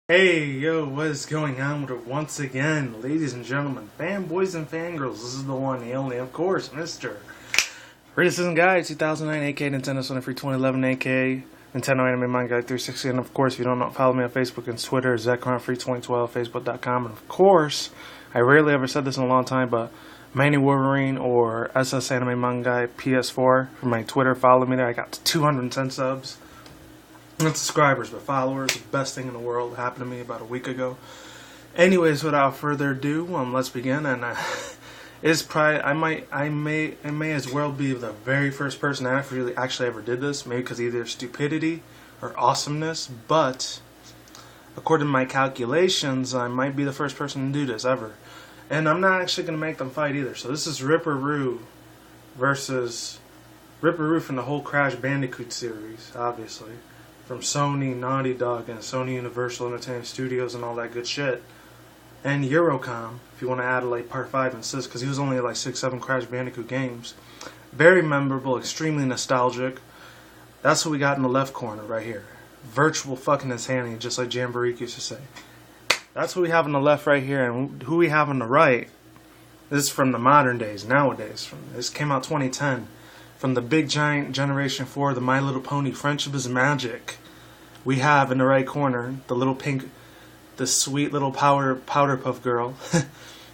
Hey, yo, what is going on with it once again, ladies and gentlemen, fanboys and fangirls? This is the one, the only, of course, Mr. Criticism Guy 2009, aka Nintendo Sony Free 2011, aka Nintendo Anime Manga Guy 360, and of course, if you don't know, follow me on Facebook and Twitter, Zekron Free 2012, Facebook.com, and of course, I rarely ever said this in a long time, but Manny Wolverine or SS Anime Manga Guy PS4 for my Twitter, follow me there. I got 210 subs. Not subscribers, but followers. The best thing in the world happened to me about a week ago. Anyways, without further ado, let's begin. And it's probably I may as well be the very first person that actually ever did this. Maybe because either stupidity or awesomeness. But according to my calculations, I might be the first person to do this ever. And I'm not actually going to make them fight either. So this is Ripper versus Ripper from the whole Crash Bandicoot series, obviously. From Sony, Naughty Dog, and Sony Universal Entertainment Studios and all that good shit. And Eurocom, if you want to add like part 5 and 6, because he was only like 6-7 Crash Bandicoot games. Very memorable, extremely nostalgic. That's what we got in the left corner right here. Virtual fucking insanity, just like Jamboree used to say. That's what we have on the left right here, and who we have on the right, this is from the modern days, nowadays. This came out 2010. From the big giant Generation 4, the My Little Pony Friendship is Magic, we have in the right corner the little pink, the sweet little powder puff girl,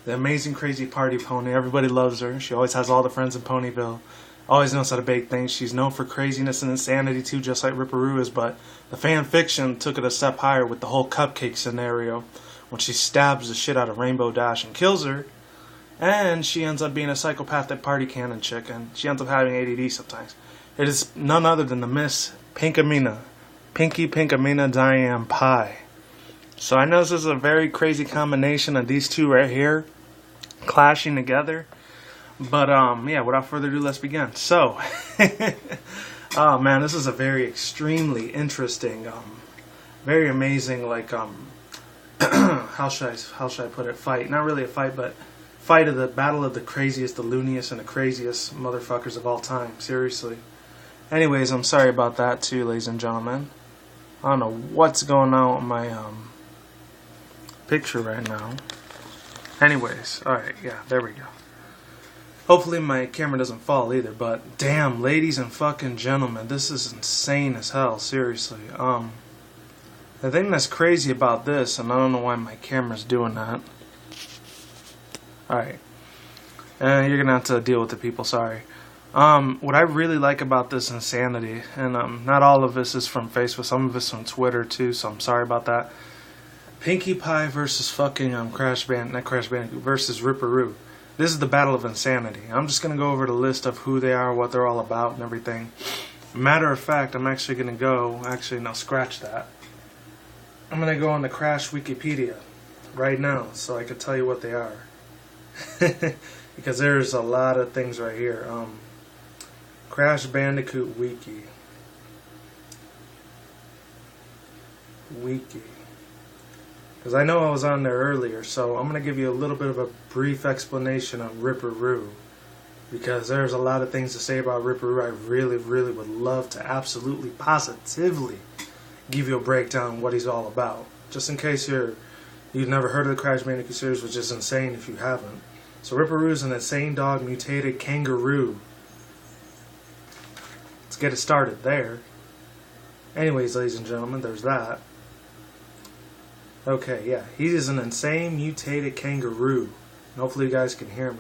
the amazing crazy party pony. Everybody loves her. She always has all the friends in Ponyville. Always knows how to bake things. She's known for craziness and insanity too, just like Ripperoo is. But the fan fiction took it a step higher with the whole cupcake scenario, when she stabs the shit out of Rainbow Dash and kills her. And she ends up being a psychopathic party cannon chick, and she ends up having ADD sometimes. It is none other than the Miss Pinkie Pinkamena Diane Pie. So I know this is a very crazy combination of these two right here clashing together. But yeah, without further ado, let's begin. So, oh man, this is a very extremely interesting, very amazing, like how should I put it? Fight. Not really a fight, but fight of the battle of the craziest, the looniest, and the craziest motherfuckers of all time. Seriously. Anyways, I'm sorry about that too, ladies and gentlemen. I don't know what's going on with my picture right now. Anyways, alright, yeah, there we go. Hopefully my camera doesn't fall either, but damn, ladies and fucking gentlemen, this is insane as hell, seriously. The thing that's crazy about this, and I don't know why my camera's doing that. Alright. You're gonna have to deal with the people, sorry. What I really like about this insanity, and not all of this is from Facebook, some of it's from Twitter too, so I'm sorry about that. Pinkie Pie versus fucking versus Ripperoo. This is the battle of insanity. I'm just gonna go over the list of who they are, what they're all about, and everything. Matter of fact, I'm actually gonna go, no, scratch that. I'm gonna go on the Crash Wikipedia right now, so I can tell you what they are. Because there's a lot of things right here. Crash Bandicoot Wiki. Because I know I was on there earlier, so I'm going to give you a little bit of a brief explanation on Ripperoo. Because there's a lot of things to say about Ripperoo. I really, really would love to absolutely, positively give you a breakdown of what he's all about. Just in case you've never heard of the Crash Bandicoot series, which is insane if you haven't. So Ripperoo is an insane dog mutated kangaroo. Let's get it started there. Anyways, ladies and gentlemen, there's that. Okay, yeah, he is an insane mutated kangaroo. And hopefully you guys can hear me.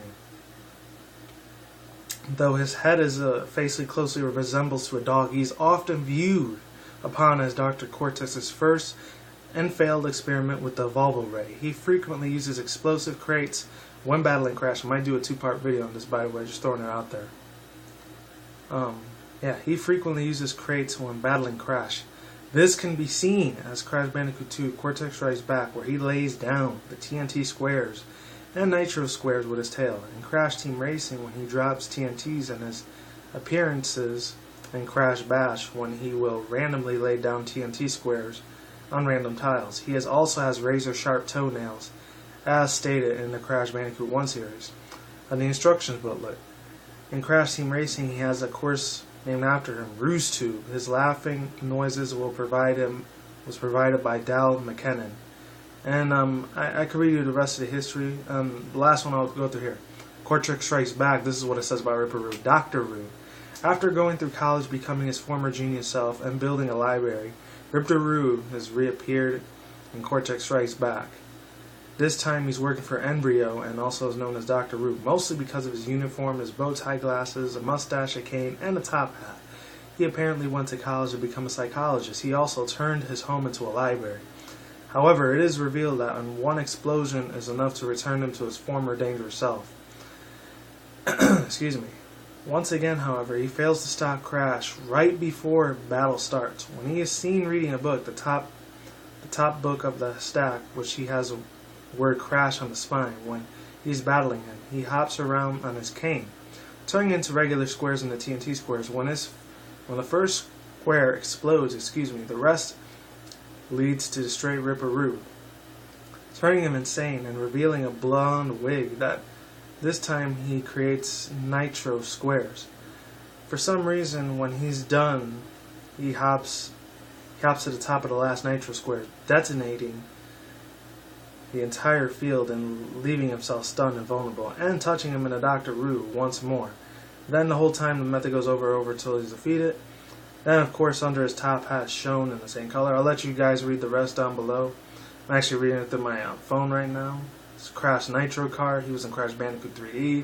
Though his head is facially closely resembles to a dog, he is often viewed upon as Dr. Cortex's first and failed experiment with the Volvo Ray. He frequently uses explosive crates when battling Crash. I might do a 2-part video on this, by the way, just throwing it out there. Yeah, he frequently uses crates when battling Crash. This can be seen as Crash Bandicoot 2 Cortex Strikes Back, where he lays down the TNT squares and Nitro squares with his tail. In Crash Team Racing, when he drops TNTs, and his appearances in Crash Bash, when he will randomly lay down TNT squares on random tiles. He also has razor-sharp toenails, as stated in the Crash Bandicoot 1 series. On the instructions booklet. In Crash Team Racing, he has a course named after him, Roost Tube. His laughing noises will provide him was provided by Dal McKennon. And I could read you the rest of the history. The last one I'll go through here. Cortex Strikes Back. This is what it says about Ripper Roo. Dr. Roo. After going through college, becoming his former genius self, and building a library, Ripper Roo has reappeared in Cortex Strikes Back. This time he's working for Embryo and also is known as Dr. Roo, mostly because of his uniform, his bow tie glasses, a mustache, a cane, and a top hat. He apparently went to college to become a psychologist. He also turned his home into a library. However, it is revealed that one explosion is enough to return him to his former dangerous self. Excuse me. Once again, however, he fails to stop Crash right before battle starts. When he is seen reading a book, the top book of the stack, which he has a word Crash on the spine. When he's battling him, he hops around on his cane, turning into regular squares into TNT squares. When the first square explodes, the rest leads to destroy Ripper Roo, turning him insane and revealing a blonde wig that this time he creates nitro squares. For some reason, when he's done, he hops to the top of the last nitro square, detonating the entire field and leaving himself stunned and vulnerable, and touching him in a Dr. Roo once more. Then the whole time the method goes over until he's defeated. Then of course under his top hat shown in the same color. I'll let you guys read the rest down below. I'm actually reading it through my phone right now. It's Crash Nitro Kart. He was in Crash Bandicoot 3D.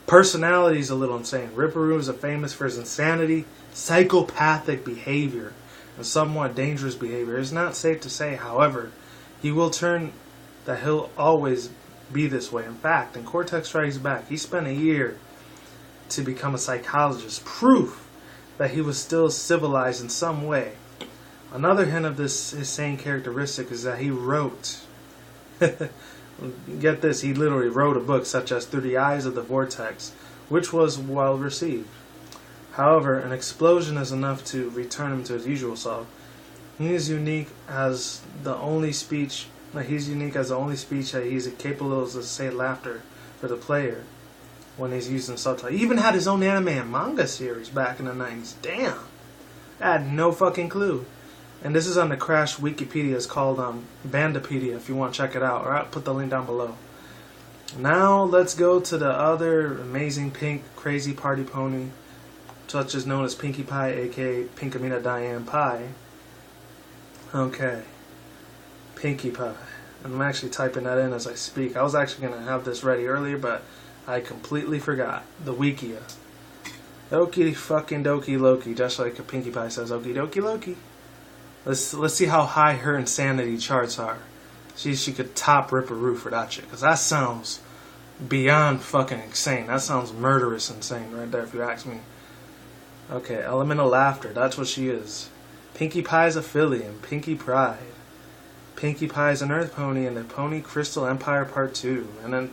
Personality's a little insane. Ripper Roo is famous for his insanity, psychopathic behavior, and somewhat dangerous behavior. It's not safe to say, however, he'll always be this way. In fact, in Cortex Strikes Back, he spent a year to become a psychologist, proof that he was still civilized in some way. Another hint of his sane characteristic is that he wrote, get this, he literally wrote a book such as Through the Eyes of the Vortex, which was well received. However, an explosion is enough to return him to his usual self. He is unique as the only speech that he's capable of to say laughter for the player when he's using subtitles. He even had his own anime and manga series back in the 90s. Damn. I had no fucking clue. And this is on the Crash Wikipedia. It's called Bandipedia if you want to check it out. Or I'll put the link down below. Now let's go to the other amazing pink crazy party pony, such as known as Pinkie Pie, aka Pinkamina Diane Pie. Okay. Pinkie Pie. I'm actually typing that in as I speak. I was actually going to have this ready earlier, but I completely forgot. The Wikia. Okie fucking dokie Loki, just like a Pinkie Pie says, okie dokie Loki. Let's see how high her insanity charts are. She could top Ripper Roo for that shit, because that sounds beyond fucking insane. That sounds murderous insane right there, if you ask me. Okay, element of laughter, that's what she is. Pinkie Pie's a filly in Pinkie Pride. Pinkie Pie's an Earth Pony in the Pony Crystal Empire Part 2. And then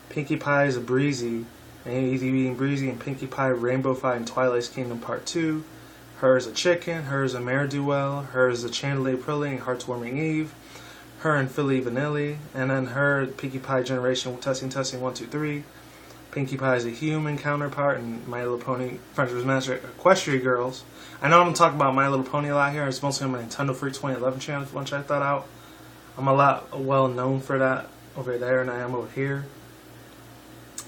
Pinkie Pie is a Breezy, and he's eating Breezy, and Pinkie Pie Rainbow Fight in Twilight's Kingdom Part 2. Her is a chicken, her is a Mare Duel, her is a Chandelier Prilly and Heartwarming Eve, her and Philly Vanilli, and then her Pinkie Pie Generation Testing 1 2 3. Pinkie Pie is a human counterpart in My Little Pony Friendship Magic Equestria Girls. I know I'm talking about My Little Pony a lot here. It's mostly on my Nintendo Freak 2011 channel if you want to check that out. I'm a lot well known for that over there than I am over here.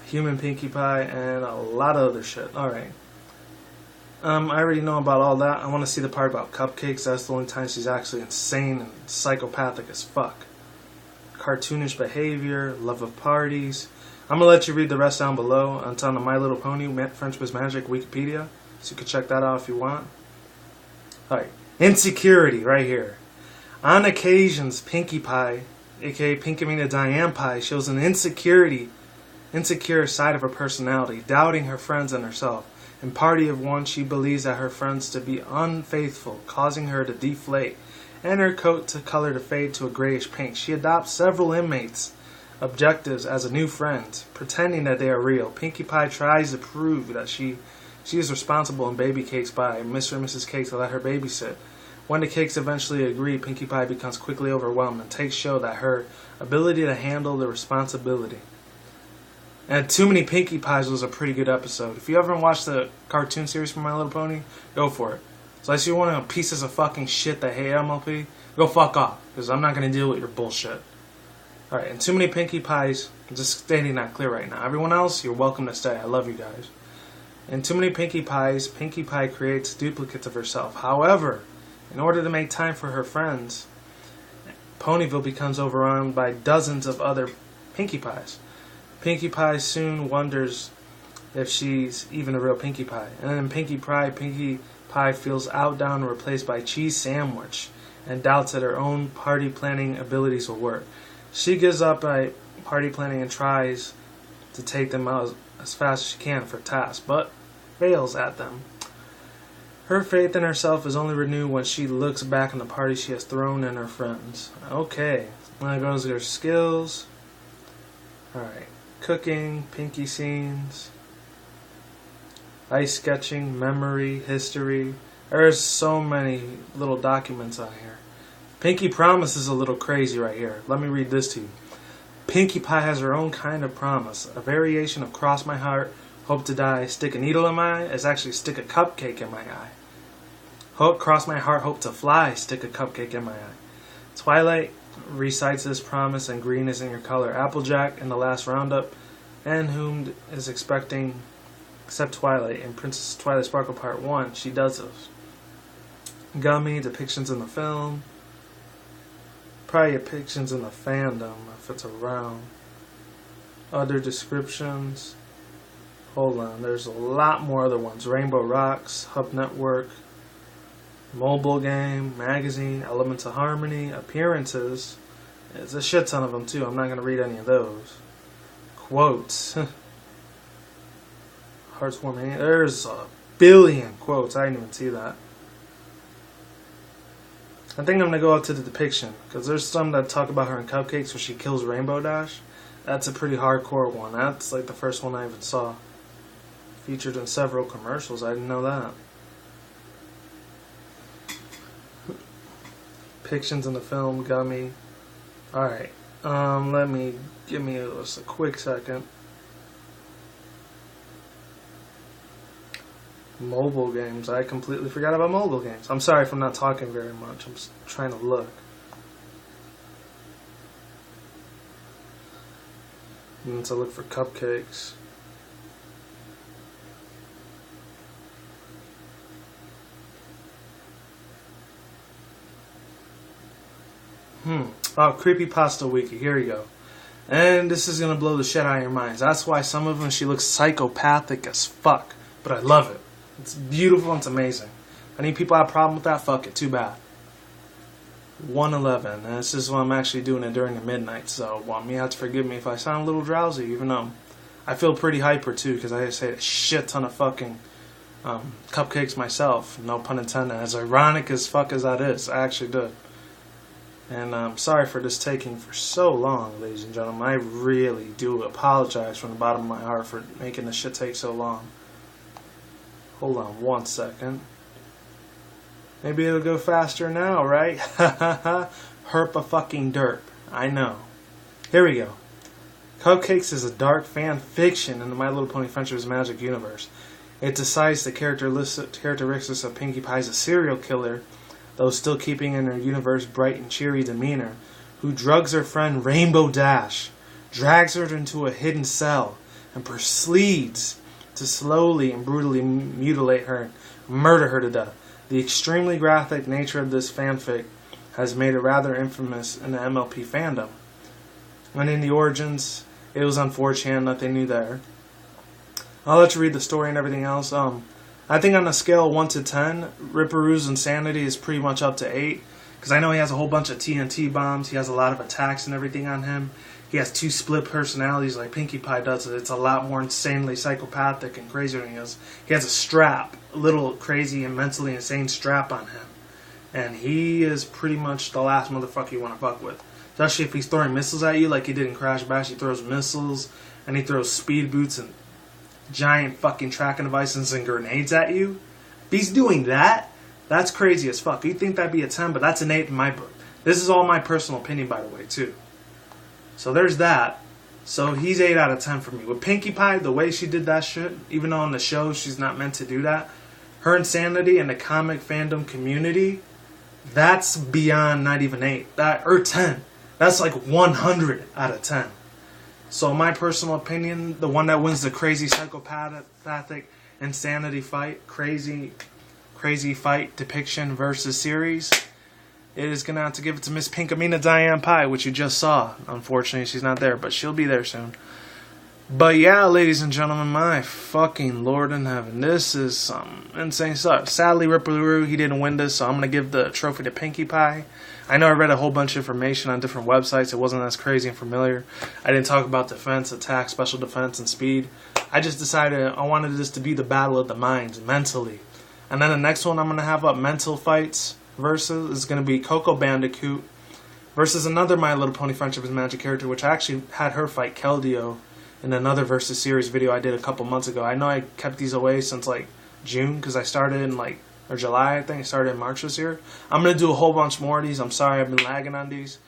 Human Pinkie Pie and a lot of other shit. Alright. I already know about all that. I want to see the part about cupcakes. That's the only time she's actually insane and psychopathic as fuck. Cartoonish behavior, love of parties. I'm going to let you read the rest down below. It's on the My Little Pony Friendship is Magic Wikipedia, so you can check that out if you want. Alright, insecurity right here. On occasions, Pinkie Pie, aka Pinkamina Diane Pie, shows an insecure side of her personality, doubting her friends and herself. In Party of One, she believes that her friends to be unfaithful, causing her to deflate, and her coat to color to fade to a grayish pink. She adopts several inmates' objectives as a new friend, pretending that they are real. Pinkie Pie tries to prove that she is responsible in baby cakes by Mr. and Mrs. Cakes to let her babysit. When the Cakes eventually agree, Pinkie Pie becomes quickly overwhelmed and takes show that her ability to handle the responsibility. And Too Many Pinkie Pies was a pretty good episode. If you haven't watched the cartoon series from My Little Pony, go for it. So unless you're one of the pieces of fucking shit that hate MLP, go fuck off, because I'm not going to deal with your bullshit. Alright, and too many Pinkie Pies, I'm just stating that clear right now. Everyone else, you're welcome to stay. I love you guys. In too many Pinkie Pies, Pinkie Pie creates duplicates of herself. However, in order to make time for her friends, Ponyville becomes overrun by dozens of other Pinkie Pies. Pinkie Pie soon wonders if she's even a real Pinkie Pie. And then in Pinkie Pie feels outdone and replaced by Cheese Sandwich and doubts that her own party planning abilities will work. She gives up by party planning and tries to take them out as fast as she can for tasks, but fails at them. Her faith in herself is only renewed when she looks back on the party she has thrown and her friends. Okay, now goes her skills. Alright, cooking, Pinkie scenes, ice sketching, memory, history. There's so many little documents on here. Pinkie Promise is a little crazy right here. Let me read this to you. Pinkie Pie has her own kind of promise. A variation of cross my heart, hope to die, stick a needle in my eye. It's actually stick a cupcake in my eye. Hope, cross my heart, hope to fly, stick a cupcake in my eye. Twilight recites this promise, and green is in your color. Applejack in the last roundup, and whom is expecting except Twilight. In Princess Twilight Sparkle Part 1, she does this. Gummy, depictions in the film. Probably depictions in the fandom, if it's around. Other descriptions. Hold on, there's a lot more other ones. Rainbow Rocks, Hub Network, mobile game, magazine, Elements of Harmony, appearances. There's a shit ton of them too. I'm not going to read any of those. Quotes. Heartwarming. There's a billion quotes. I didn't even see that. I think I'm going to go up to the depiction, because there's some that talk about her in Cupcakes where she kills Rainbow Dash. That's a pretty hardcore one. That's like the first one I even saw. Featured in several commercials. I didn't know that. Depictions in the film, Gummy. Alright. Give me just a quick second. Mobile games. I completely forgot about mobile games. I'm sorry if I'm not talking very much. I'm just trying to look. And to look for Cupcakes. Oh, Creepypasta Wiki. Here we go. And this is going to blow the shit out of your minds. That's why some of them she looks psychopathic as fuck. But I love it. It's beautiful and it's amazing. Any people have a problem with that? Fuck it. Too bad. 111. And this is when I'm actually doing it during the midnight. So, you have to forgive me if I sound a little drowsy. Even though I feel pretty hyper too. Because I just ate a shit ton of fucking cupcakes myself. No pun intended. As ironic as fuck as that is. I actually did. And I'm sorry for this taking for so long, ladies and gentlemen. I really do apologize from the bottom of my heart for making this shit take so long. Hold on 1 second. Maybe it'll go faster now, right? Herp a fucking derp. I know. Here we go. Cupcakes is a dark fan fiction in the My Little Pony Friendship's Magic universe. It decides the characteristics of Pinkie Pie as a serial killer, though still keeping in her universe bright and cheery demeanor, who drugs her friend Rainbow Dash, drags her into a hidden cell, and proceeds to slowly and brutally mutilate her and murder her to death. The extremely graphic nature of this fanfic has made it rather infamous in the MLP fandom. And in the origins, it was on 4chan, nothing new there. I'll let you read the story and everything else. I think on a scale of 1 to 10, Ripperoo's insanity is pretty much up to 8. Because I know he has a whole bunch of TNT bombs. He has a lot of attacks and everything on him. He has 2 split personalities like Pinkie Pie does. It's a lot more insanely psychopathic and crazier than he is. He has a strap, a little crazy and mentally insane strap on him. And he is pretty much the last motherfucker you want to fuck with. Especially if he's throwing missiles at you like he did in Crash Bash. He throws missiles and he throws speed boots and giant fucking tracking devices and grenades at you. If he's doing that, that's crazy as fuck. You think that'd be a 10, but that's an 8 in my book. This is all my personal opinion, by the way, too. So there's that. So he's 8 out of 10 for me. With Pinkie Pie, the way she did that shit, even though on the show she's not meant to do that, her insanity in the comic fandom community, that's beyond not even 8, or 10. That's like 100 out of 10. So my personal opinion, the one that wins the crazy psychopathic insanity fight, crazy fight depiction versus series, it is going to have to give it to Miss Pinkie Diane Pie, which you just saw. Unfortunately, she's not there, but she'll be there soon. But yeah, ladies and gentlemen, my fucking Lord in heaven, this is some insane stuff. Sadly, Ripper, he didn't win this, so I'm going to give the trophy to Pinkie Pie. I know I read a whole bunch of information on different websites. It wasn't as crazy and familiar. I didn't talk about defense, attack, special defense, and speed. I just decided I wanted this to be the battle of the minds, mentally. And then the next one I'm going to have up, mental fights versus, is going to be Coco Bandicoot versus another My Little Pony Friendship is Magic character, which I actually had her fight Keldeo in another versus series video I did a couple months ago. I know I kept these away since like June, because I started in or July, I think. I started in March this year. I'm going to do a whole bunch more of these. I'm sorry I've been lagging on these.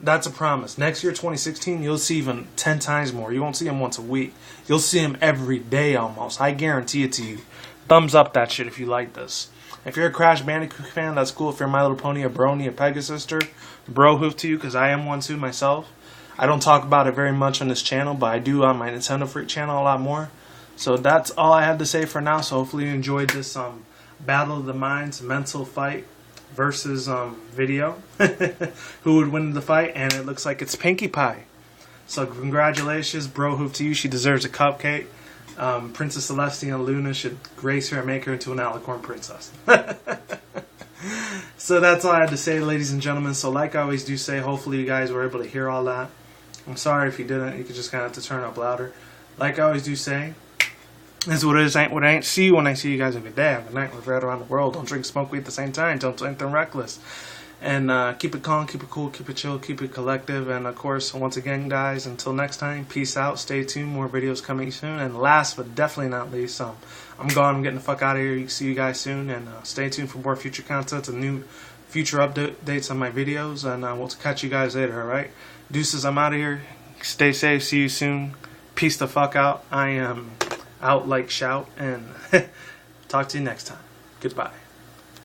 That's a promise. Next year, 2016, you'll see even 10 times more. You won't see them once a week. You'll see them every day almost. I guarantee it to you. Thumbs up that shit if you like this. If you're a Crash Bandicoot fan, that's cool. If you're My Little Pony, a Brony, a Pegasister, bro hoof to you, because I am one too myself. I don't talk about it very much on this channel, but I do on my Nintendo Freak channel a lot more. So that's all I have to say for now. So hopefully you enjoyed this Battle of the Minds mental fight versus video. Who would win the fight? And it looks like it's Pinkie Pie. So congratulations, bro hoof to you. She deserves a cupcake. Princess Celestia and Luna should grace her and make her into an alicorn princess. So that's all I had to say, ladies and gentlemen. So like I always do say, hopefully you guys were able to hear all that. I'm sorry if you didn't. You could just kind of have to turn up louder. Like I always do say, this is what it is, ain't what it ain't. See you when I see you guys. Have a good day, have a night. We're right around the world. Don't drink, smoke weed at the same time. Don't do anything reckless. And keep it calm, keep it cool, keep it chill, keep it collective. And of course, once again, guys, until next time, peace out. Stay tuned. More videos coming soon. And last but definitely not least, I'm gone. I'm getting the fuck out of here. See you guys soon. And stay tuned for more future content and new future updates on my videos. And we'll catch you guys later, alright? Deuces, I'm out of here. Stay safe. See you soon. Peace the fuck out. I am out like shout. And talk to you next time. Goodbye.